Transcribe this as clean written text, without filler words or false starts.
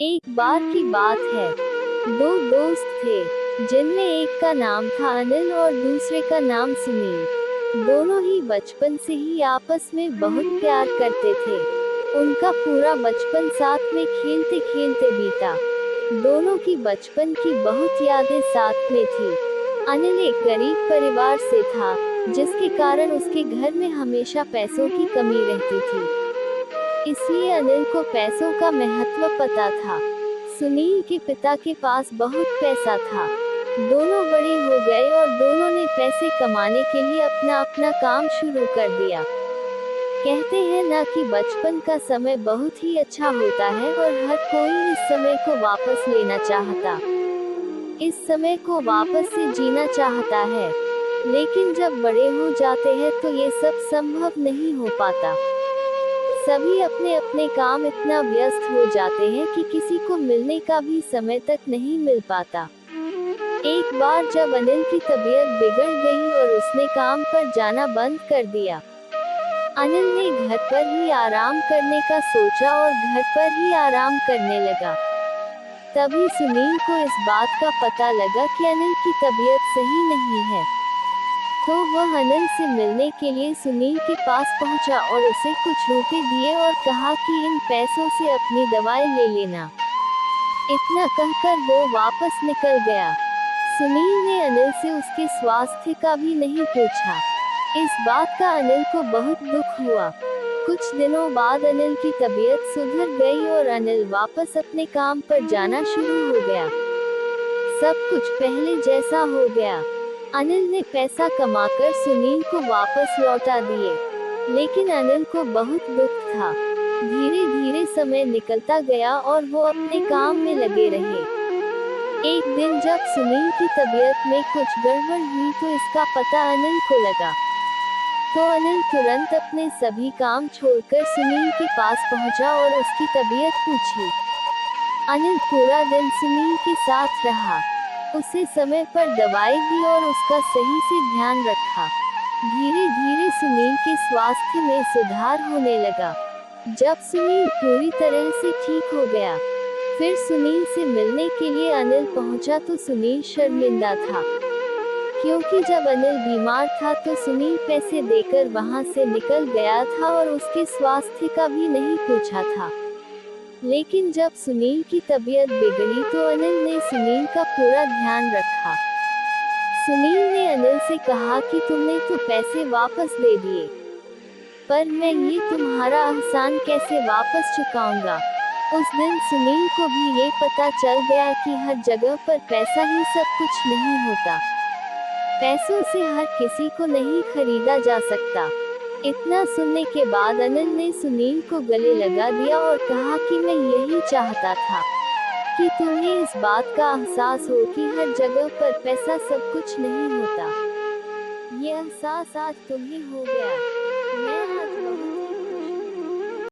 एक बार की बात है। दो दोस्त थे जिनमें एक का नाम था अनिल और दूसरे का नाम सुनील। दोनों ही बचपन से ही आपस में बहुत प्यार करते थे। उनका पूरा बचपन साथ में खेलते खेलते बीता। दोनों की बचपन की बहुत यादें साथ में थी। अनिल एक गरीब परिवार से था, जिसके कारण उसके घर में हमेशा पैसों की कमी रहती थी। इसलिए अनिल को पैसों का महत्व पता था। सुनील के पिता के पास बहुत पैसा था। दोनों बड़े हो गए और दोनों ने पैसे कमाने के लिए अपना अपना काम शुरू कर दिया। कहते हैं ना कि बचपन का समय बहुत ही अच्छा होता है और हर कोई इस समय को वापस लेना चाहता। इस समय को वापस से जीना चाहता है। लेकिन जब बड़े हो जाते हैं तो ये सब संभव नहीं हो पाता। सभी अपने अपने काम इतना व्यस्त हो जाते हैं कि किसी को मिलने का भी समय तक नहीं मिल पाता। एक बार जब अनिल की तबीयत बिगड़ गई और उसने काम पर जाना बंद कर दिया। अनिल ने घर पर ही आराम करने का सोचा और घर पर ही आराम करने लगा। तभी सुनील को इस बात का पता लगा कि अनिल की तबीयत सही नहीं है। तो वह अनिल से मिलने के लिए सुनील के पास पहुंचा और उसे कुछ रुपए दिए और कहा कि इन पैसों से अपनी दवाई ले लेना। इतना कहकर वो वापस निकल गया। सुनील ने अनिल से उसके स्वास्थ्य का भी नहीं पूछा। इस बात का अनिल को बहुत दुख हुआ। कुछ दिनों बाद अनिल की तबीयत सुधर गई और अनिल वापस अपने काम पर जाना शुरू हो गया। सब कुछ पहले जैसा हो गया। अनिल ने पैसा कमाकर सुनील को वापस लौटा दिए। लेकिन अनिल को बहुत दुख था। धीरे धीरे समय निकलता गया और वो अपने काम में लगे रहे। एक दिन जब सुनील की तबीयत में कुछ गड़बड़ हुई तो इसका पता अनिल को लगा। तो अनिल तुरंत अपने सभी काम छोड़कर सुनील के पास पहुंचा और उसकी तबीयत पूछी। अनिल पूरा दिन सुनील के साथ रहा। उसे समय पर दवाई दी और उसका सही से ध्यान रखा। धीरे धीरे सुनील के स्वास्थ्य में सुधार होने लगा। जब सुनील पूरी तरह से ठीक हो गया, फिर सुनील से मिलने के लिए अनिल पहुंचा तो सुनील शर्मिंदा था। क्योंकि जब अनिल बीमार था तो सुनील पैसे देकर वहां से निकल गया था और उसके स्वास्थ्य का भी नहीं पूछा था। लेकिन जब सुनील की तबीयत बिगड़ी तो अनिल ने सुनील का पूरा ध्यान रखा। सुनील ने अनिल से कहा कि तुमने तो पैसे वापस दे दिए, पर मैं ये तुम्हारा एहसान कैसे वापस चुकाऊंगा। उस दिन सुनील को भी ये पता चल गया कि हर जगह पर पैसा ही सब कुछ नहीं होता। पैसों से हर किसी को नहीं खरीदा जा सकता। इतना सुनने के बाद अनिल ने सुनील को गले लगा दिया और कहा कि मैं यही चाहता था कि तुम्हें इस बात का एहसास हो कि हर जगह पर पैसा सब कुछ नहीं होता। ये एहसास आज तुम्हें हो गया। मैं